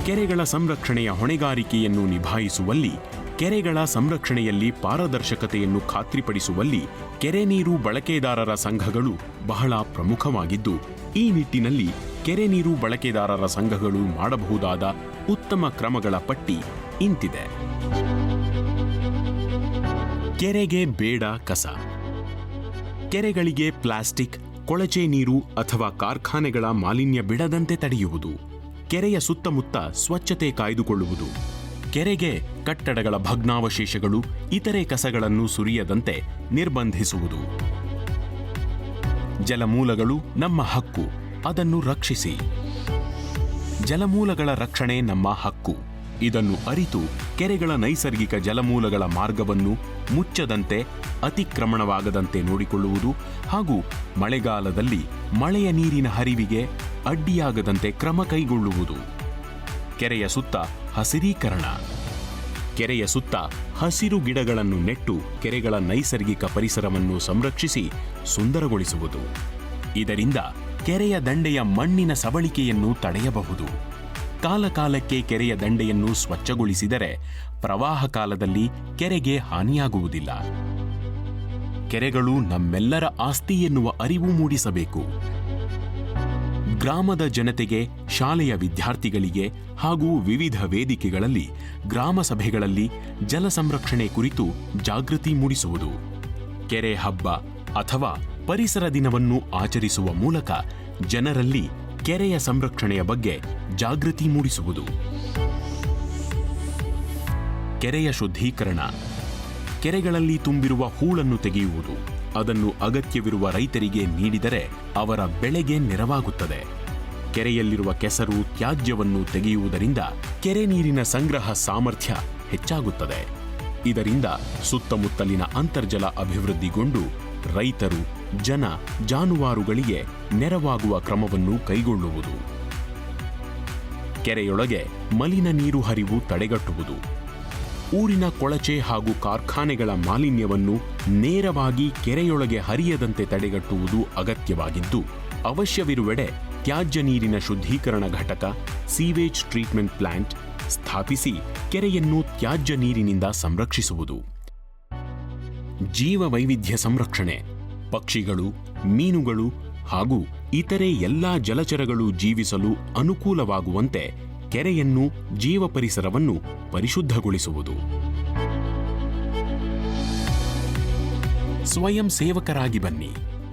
ಕೆರೆಗಳ ಸಂರಕ್ಷಣೆಯ ಹೊಣೆಗಾರಿಕೆಯನ್ನು ನಿಭಾಯಿಸುವಲ್ಲಿ, ಕೆರೆಗಳ ಸಂರಕ್ಷಣೆಯಲ್ಲಿ ಪಾರದರ್ಶಕತೆಯನ್ನು ಖಾತ್ರಿಪಡಿಸುವಲ್ಲಿ ಕೆರೆ ನೀರು ಬಳಕೆದಾರರ ಸಂಘಗಳು ಬಹಳ ಪ್ರಮುಖವಾಗಿದ್ದು, ಈ ನಿಟ್ಟಿನಲ್ಲಿ ಕೆರೆ ನೀರು ಬಳಕೆದಾರರ ಸಂಘಗಳು ಮಾಡಬಹುದಾದ ಉತ್ತಮ ಕ್ರಮಗಳ ಪಟ್ಟಿ ಇಂತಿದೆ. ಕೆರೆಗೆ ಬೇಡ ಕಸ. ಕೆರೆಗಳಿಗೆ ಪ್ಲಾಸ್ಟಿಕ್, ಕೊಳಚೆ ನೀರು ಅಥವಾ ಕಾರ್ಖಾನೆಗಳ ಮಾಲಿನ್ಯ ಬಿಡದಂತೆ ತಡೆಯುವುದು. ಕೆರೆಯ ಸುತ್ತಮುತ್ತ ಸ್ವಚ್ಛತೆ ಕಾಯ್ದುಕೊಳ್ಳುವುದು. ಕೆರೆಗೆ ಕಟ್ಟಡಗಳ ಭಗ್ನಾವಶೇಷಗಳು, ಇತರೆ ಕಸಗಳನ್ನು ಸುರಿಯದಂತೆ ನಿರ್ಬಂಧಿಸುವುದು. ಜಲಮೂಲಗಳು ನಮ್ಮ ಹಕ್ಕು, ಅದನ್ನು ರಕ್ಷಿಸಿ. ಜಲಮೂಲಗಳ ರಕ್ಷಣೆ ನಮ್ಮ ಹಕ್ಕು. ಇದನ್ನು ಅರಿತು ಕೆರೆಗಳ ನೈಸರ್ಗಿಕ ಜಲಮೂಲಗಳ ಮಾರ್ಗವನ್ನು ಮುಚ್ಚದಂತೆ, ಅತಿಕ್ರಮಣವಾಗದಂತೆ ನೋಡಿಕೊಳ್ಳುವುದು ಹಾಗೂ ಮಳೆಗಾಲದಲ್ಲಿ ಮಳೆಯ ನೀರಿನ ಹರಿವಿಗೆ ಅಡ್ಡಿಯಾಗದಂತೆ ಕ್ರಮ ಕೈಗೊಳ್ಳುವುದು. ಕೆರೆಯ ಸುತ್ತ ಹಸಿರೀಕರಣ. ಕೆರೆಯ ಸುತ್ತ ಹಸಿರು ಗಿಡಗಳನ್ನು ನೆಟ್ಟು ಕೆರೆಗಳ ನೈಸರ್ಗಿಕ ಪರಿಸರವನ್ನು ಸಂರಕ್ಷಿಸಿ ಸುಂದರಗೊಳಿಸುವುದು. ಇದರಿಂದ ಕೆರೆಯ ದಂಡೆಯ ಮಣ್ಣಿನ ಸವಳಿಕೆಯನ್ನು ತಡೆಯಬಹುದು. ಕಾಲಕಾಲಕ್ಕೆ ಕೆರೆಯ ದಂಡೆಯನ್ನು ಸ್ವಚ್ಛಗೊಳಿಸಿದರೆ ಪ್ರವಾಹ ಕಾಲದಲ್ಲಿ ಕೆರೆಗೆ ಹಾನಿಯಾಗುವುದಿಲ್ಲ. ಕೆರೆಗಳು ನಮ್ಮೆಲ್ಲರ ಆಸ್ತಿ ಎನ್ನುವ ಅರಿವು ಮೂಡಿಸಬೇಕು. ಗ್ರಾಮದ ಜನತೆಗೆ, ಶಾಲೆಯ ವಿದ್ಯಾರ್ಥಿಗಳಿಗೆ ಹಾಗೂ ವಿವಿಧ ವೇದಿಕೆಗಳಲ್ಲಿ, ಗ್ರಾಮ ಸಭೆಗಳಲ್ಲಿ ಜಲ ಸಂರಕ್ಷಣೆ ಕುರಿತು ಜಾಗೃತಿ ಮೂಡಿಸುವುದು. ಕೆರೆ ಹಬ್ಬ ಅಥವಾ ಪರಿಸರ ದಿನವನ್ನು ಆಚರಿಸುವ ಮೂಲಕ ಜನರಲ್ಲಿ ಕೆರೆಯ ಸಂರಕ್ಷಣೆಯ ಬಗ್ಗೆ ಜಾಗೃತಿ ಮೂಡಿಸುವುದು. ಕೆರೆಯ ಶುದ್ಧೀಕರಣ. ಕೆರೆಗಳಲ್ಲಿ ತುಂಬಿರುವ ಹೂಳನ್ನು ತೆಗೆಯುವುದು. ಅದನ್ನು ಅಗತ್ಯವಿರುವ ರೈತರಿಗೆ ನೀಡಿದರೆ ಅವರ ಬೆಳೆಗೆ ನೆರವಾಗುತ್ತದೆ. ಕೆರೆಯಲ್ಲಿರುವ ಕೆಸರು, ತ್ಯಾಜ್ಯವನ್ನು ತೆಗೆಯುವುದರಿಂದ ಕೆರೆ ನೀರಿನ ಸಂಗ್ರಹ ಸಾಮರ್ಥ್ಯ ಹೆಚ್ಚಾಗುತ್ತದೆ. ಇದರಿಂದ ಸುತ್ತಮುತ್ತಲಿನ ಅಂತರ್ಜಲ ಅಭಿವೃದ್ಧಿಗೊಂಡು ರೈತರು, ಜನ, ಜಾನುವಾರುಗಳಿಗೆ ನೆರವಾಗುವ ಕ್ರಮವನ್ನು ಕೈಗೊಳ್ಳುವುದು. ಕೆರೆಯೊಳಗೆ ಮಲಿನ ನೀರು ಹರಿವು ತಡೆಗಟ್ಟುವುದು. ಊರಿನ ಕೊಳಚೆ ಹಾಗೂ ಕಾರ್ಖಾನೆಗಳ ಮಾಲಿನ್ಯವನ್ನು ನೇರವಾಗಿ ಕೆರೆಯೊಳಗೆ ಹರಿಯದಂತೆ ತಡೆಗಟ್ಟುವುದು ಅಗತ್ಯವಾಗಿದ್ದು, ಅವಶ್ಯವಿರುವೆಡೆ ತ್ಯಾಜ್ಯ ನೀರಿನ ಶುದ್ಧೀಕರಣ ಘಟಕ, ಸೀವೇಜ್ ಟ್ರೀಟ್ಮೆಂಟ್ ಪ್ಲಾಂಟ್ ಸ್ಥಾಪಿಸಿ ಕೆರೆಯನ್ನು ತ್ಯಾಜ್ಯ ನೀರಿನಿಂದ ಸಂರಕ್ಷಿಸುವುದು. ಜೀವ ವೈವಿಧ್ಯ ಸಂರಕ್ಷಣೆ. ಪಕ್ಷಿಗಳು, ಮೀನುಗಳು ಹಾಗೂ ಇತರೆ ಎಲ್ಲಾ ಜಲಚರಗಳು ಜೀವಿಸಲು ಅನುಕೂಲವಾಗುವಂತೆ ಕೆರೆಯನ್ನು, ಜೀವ ಪರಿಸರವನ್ನು ಪರಿಶುದ್ಧಗೊಳಿಸುವುದು. ಸ್ವಯಂ ಸೇವಕರಾಗಿ ಬನ್ನಿ.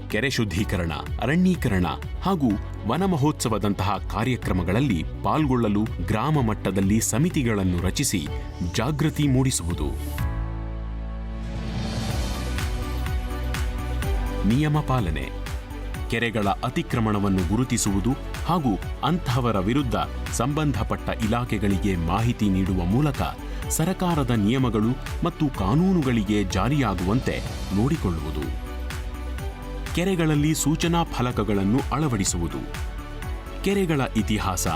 ಕೆರೆ ಶುದ್ಧೀಕರಣ, ಅರಣ್ಯೀಕರಣ ಹಾಗೂ ವನ ಮಹೋತ್ಸವದಂತಹ ಕಾರ್ಯಕ್ರಮಗಳಲ್ಲಿ ಪಾಲ್ಗೊಳ್ಳಲು ಗ್ರಾಮ ಮಟ್ಟದಲ್ಲಿ ಸಮಿತಿಗಳನ್ನು ರಚಿಸಿ ಜಾಗೃತಿ ಮೂಡಿಸುವುದು. ನಿಯಮ ಪಾಲನೆ. ಕೆರೆಗಳ ಅತಿಕ್ರಮಣವನ್ನು ಗುರುತಿಸುವುದು ಹಾಗೂ ಅಂತಹವರ ವಿರುದ್ಧ ಸಂಬಂಧಪಟ್ಟ ಇಲಾಖೆಗಳಿಗೆ ಮಾಹಿತಿ ನೀಡುವ ಮೂಲಕ ಸರಕಾರದ ನಿಯಮಗಳು ಮತ್ತು ಕಾನೂನುಗಳಿಗೆ ಜಾರಿಯಾಗುವಂತೆ ನೋಡಿಕೊಳ್ಳುವುದು. ಕೆರೆಗಳಲ್ಲಿ ಸೂಚನಾ ಫಲಕಗಳನ್ನು ಅಳವಡಿಸುವುದು. ಕೆರೆಗಳ ಇತಿಹಾಸ,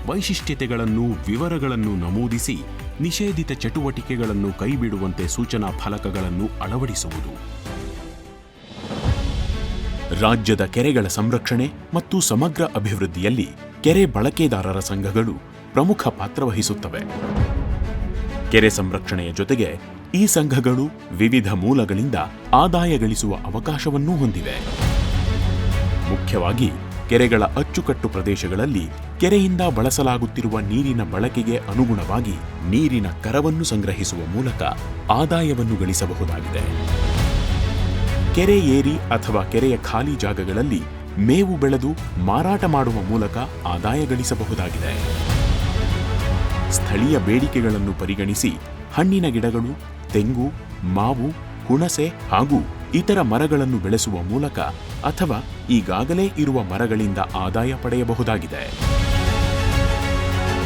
ವೈಶಿಷ್ಟ್ಯತೆಗಳನ್ನು, ವಿವರಗಳನ್ನು ನಮೂದಿಸಿ ನಿಷೇಧಿತ ಚಟುವಟಿಕೆಗಳನ್ನು ಕೈಬಿಡುವಂತೆ ಸೂಚನಾ ಫಲಕಗಳನ್ನು ಅಳವಡಿಸುವುದು. ರಾಜ್ಯದ ಕೆರೆಗಳ ಸಂರಕ್ಷಣೆ ಮತ್ತು ಸಮಗ್ರ ಅಭಿವೃದ್ಧಿಯಲ್ಲಿ ಕೆರೆ ಬಳಕೆದಾರರ ಸಂಘಗಳು ಪ್ರಮುಖ ಪಾತ್ರ ವಹಿಸುತ್ತವೆ. ಕೆರೆ ಸಂರಕ್ಷಣೆಯ ಜೊತೆಗೆ ಈ ಸಂಘಗಳು ವಿವಿಧ ಮೂಲಗಳಿಂದ ಆದಾಯ ಗಳಿಸುವ ಅವಕಾಶವನ್ನೂ ಹೊಂದಿವೆ. ಮುಖ್ಯವಾಗಿ ಕೆರೆಗಳ ಅಚ್ಚುಕಟ್ಟು ಪ್ರದೇಶಗಳಲ್ಲಿ ಕೆರೆಯಿಂದ ಬಳಸಲಾಗುತ್ತಿರುವ ನೀರಿನ ಬಳಕೆಗೆ ಅನುಗುಣವಾಗಿ ನೀರಿನ ಕರವನ್ನು ಸಂಗ್ರಹಿಸುವ ಮೂಲಕ ಆದಾಯವನ್ನು ಗಳಿಸಬಹುದಾಗಿದೆ. ಕೆರೆ ಏರಿ ಅಥವಾ ಕೆರೆಯ ಖಾಲಿ ಜಾಗಗಳಲ್ಲಿ ಮೇವು ಬೆಳೆದು ಮಾರಾಟ ಮಾಡುವ ಮೂಲಕ ಆದಾಯ ಗಳಿಸಬಹುದಾಗಿದೆ. ಸ್ಥಳೀಯ ಬೇಡಿಕೆಗಳನ್ನು ಪರಿಗಣಿಸಿ ಹಣ್ಣಿನ ಗಿಡಗಳು, ತೆಂಗು, ಮಾವು, ಹುಣಸೆ ಹಾಗೂ ಇತರ ಮರಗಳನ್ನು ಬೆಳೆಸುವ ಮೂಲಕ ಅಥವಾ ಈಗಾಗಲೇ ಇರುವ ಮರಗಳಿಂದ ಆದಾಯ ಪಡೆಯಬಹುದಾಗಿದೆ.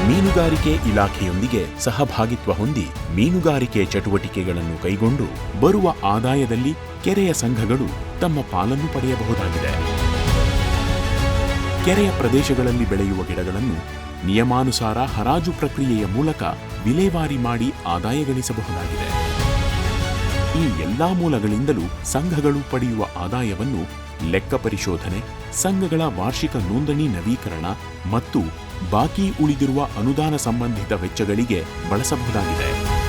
ಮೀನುಗಾರಿಕೆ ಇಲಾಖೆಯೊಂದಿಗೆ ಸಹಭಾಗಿತ್ವ ಹೊಂದಿ ಮೀನುಗಾರಿಕೆ ಚಟುವಟಿಕೆಗಳನ್ನು ಕೈಗೊಂಡು ಬರುವ ಆದಾಯದಲ್ಲಿ ಕೆರೆಯ ಸಂಘಗಳು ತಮ್ಮ ಪಾಲನ್ನು ಪಡೆಯಬಹುದಾಗಿದೆ. ಕೆರೆಯ ಪ್ರದೇಶಗಳಲ್ಲಿ ಬೆಳೆಯುವ ಗಿಡಗಳನ್ನು ನಿಯಮಾನುಸಾರ ಹರಾಜು ಪ್ರಕ್ರಿಯೆಯ ಮೂಲಕ ವಿಲೇವಾರಿ ಮಾಡಿ ಆದಾಯ ಗಳಿಸಬಹುದಾಗಿದೆ. ಈ ಎಲ್ಲಾ ಮೂಲಗಳಿಂದಲೂ ಸಂಘಗಳು ಪಡೆಯುವ ಆದಾಯವನ್ನು ಲೆಕ್ಕ ಪರಿಶೋಧನೆ, ಸಂಘಗಳ ವಾರ್ಷಿಕ ನೋಂದಣಿ ನವೀಕರಣ ಮತ್ತು ಬಾಕಿ ಉಳಿದಿರುವ ಅನುದಾನ ಸಂಬಂಧಿತ ವೆಚ್ಚಗಳಿಗೆ ಬಳಸಬಹುದಾಗಿದೆ.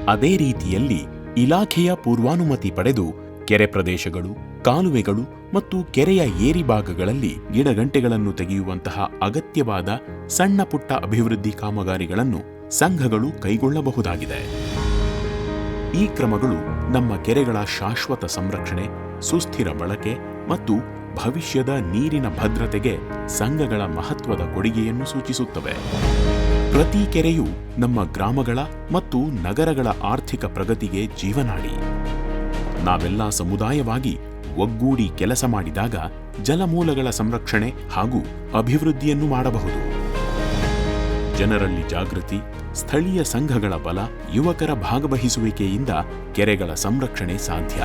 ಅದೇ ರೀತಿಯಲ್ಲಿ ಇಲಾಖೆಯ ಪೂರ್ವಾನುಮತಿ ಪಡೆದು ಕೆರೆ ಪ್ರದೇಶಗಳು, ಕಾಲುವೆಗಳು ಮತ್ತು ಕೆರೆಯ ಏರಿ ಭಾಗಗಳಲ್ಲಿ ಗಿಡಗಂಟೆಗಳನ್ನು ತೆಗೆಯುವಂತಹ ಅಗತ್ಯವಾದ ಸಣ್ಣ ಪುಟ್ಟ ಅಭಿವೃದ್ಧಿ ಕಾಮಗಾರಿಗಳನ್ನು ಸಂಘಗಳು ಕೈಗೊಳ್ಳಬಹುದಾಗಿದೆ. ಈ ಕ್ರಮಗಳು ನಮ್ಮ ಕೆರೆಗಳ ಶಾಶ್ವತ ಸಂರಕ್ಷಣೆ, ಸುಸ್ಥಿರ ಬಳಕೆ ಮತ್ತು ಭವಿಷ್ಯದ ನೀರಿನ ಭದ್ರತೆಗೆ ಸಂಘಗಳ ಮಹತ್ವದ ಕೊಡುಗೆಯನ್ನು ಸೂಚಿಸುತ್ತವೆ. ಪ್ರತಿ ಕೆರೆಯು ನಮ್ಮ ಗ್ರಾಮಗಳ ಮತ್ತು ನಗರಗಳ ಆರ್ಥಿಕ ಪ್ರಗತಿಗೆ ಜೀವನಾಡಿ. ನಾವೆಲ್ಲ ಸಮುದಾಯವಾಗಿ ಒಗ್ಗೂಡಿ ಕೆಲಸ ಮಾಡಿದಾಗ ಜಲಮೂಲಗಳ ಸಂರಕ್ಷಣೆ ಹಾಗೂ ಅಭಿವೃದ್ಧಿಯನ್ನು ಮಾಡಬಹುದು. ಜನರಲ್ಲಿ ಜಾಗೃತಿ, ಸ್ಥಳೀಯ ಸಂಘಗಳ ಬಲ, ಯುವಕರ ಭಾಗವಹಿಸುವಿಕೆಯಿಂದ ಕೆರೆಗಳ ಸಂರಕ್ಷಣೆ ಸಾಧ್ಯ.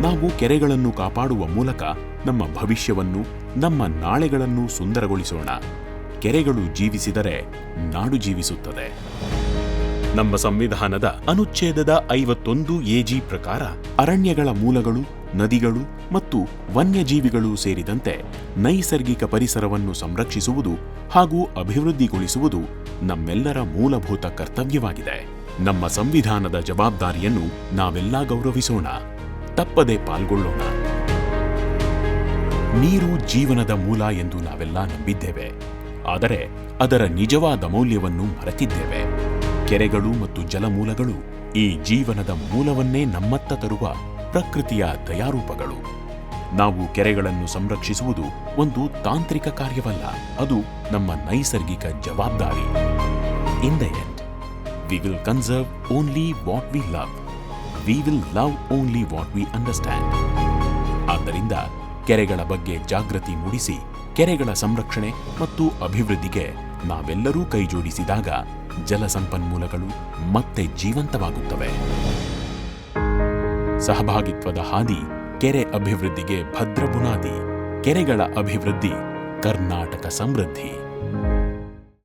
ನಾವು ಕೆರೆಗಳನ್ನು ಕಾಪಾಡುವ ಮೂಲಕ ನಮ್ಮ ಭವಿಷ್ಯವನ್ನು, ನಮ್ಮ ನಾಳೆಗಳನ್ನು ಸುಂದರಗೊಳಿಸೋಣ. ಕೆರೆಗಳು ಜೀವಿಸಿದರೆ ನಾಡು ಜೀವಿಸುತ್ತದೆ. ನಮ್ಮ ಸಂವಿಧಾನದ ಅನುಚ್ಛೇದದ 51 AG ಪ್ರಕಾರ ಅರಣ್ಯಗಳ ಮೂಲಗಳು, ನದಿಗಳು ಮತ್ತು ವನ್ಯಜೀವಿಗಳು ಸೇರಿದಂತೆ ನೈಸರ್ಗಿಕ ಪರಿಸರವನ್ನು ಸಂರಕ್ಷಿಸುವುದು ಹಾಗೂ ಅಭಿವೃದ್ಧಿಗೊಳಿಸುವುದು ನಮ್ಮೆಲ್ಲರ ಮೂಲಭೂತ ಕರ್ತವ್ಯವಾಗಿದೆ. ನಮ್ಮ ಸಂವಿಧಾನದ ಜವಾಬ್ದಾರಿಯನ್ನು ನಾವೆಲ್ಲ ಗೌರವಿಸೋಣ, ತಪ್ಪದೆ ಪಾಲ್ಗೊಳ್ಳೋಣ. ನೀರು ಜೀವನದ ಮೂಲ ಎಂದು ನಾವೆಲ್ಲ ನಂಬಿದ್ದೇವೆ. ಆದರೆ ಅದರ ನಿಜವಾದ ಮೌಲ್ಯವನ್ನು ಮರೆತಿದ್ದೇವೆ. ಕೆರೆಗಳು ಮತ್ತು ಜಲಮೂಲಗಳು ಈ ಜೀವನದ ಮೂಲವನ್ನೇ ನಮ್ಮತ್ತ ತರುವ ಪ್ರಕೃತಿಯ ದಯಾರೂಪಗಳು. ನಾವು ಕೆರೆಗಳನ್ನು ಸಂರಕ್ಷಿಸುವುದು ಒಂದು ತಾಂತ್ರಿಕ ಕಾರ್ಯವಲ್ಲ, ಅದು ನಮ್ಮ ನೈಸರ್ಗಿಕ ಜವಾಬ್ದಾರಿ. In the end, we will conserve only what we love. We will love only what we understand. ಆದ್ದರಿಂದ ಕೆರೆಗಳ ಬಗ್ಗೆ ಜಾಗೃತಿ ಮೂಡಿಸಿ ಕೆರೆಗಳ ಸಂರಕ್ಷಣೆ ಮತ್ತು ಅಭಿವೃದ್ಧಿಗೆ ನಾವೆಲ್ಲರೂ ಕೈಜೋಡಿಸಿದಾಗ ಜಲ ಸಂಪನ್ಮೂಲಗಳು ಮತ್ತೆ ಜೀವಂತವಾಗುತ್ತವೆ. ಸಹಭಾಗಿತ್ವದ ಹಾದಿ ಕೆರೆ ಅಭಿವೃದ್ಧಿಗೆ ಭದ್ರ ಬುನಾದಿ. ಕೆರೆಗಳ ಅಭಿವೃದ್ಧಿ ಕರ್ನಾಟಕ ಸಮೃದ್ಧಿ.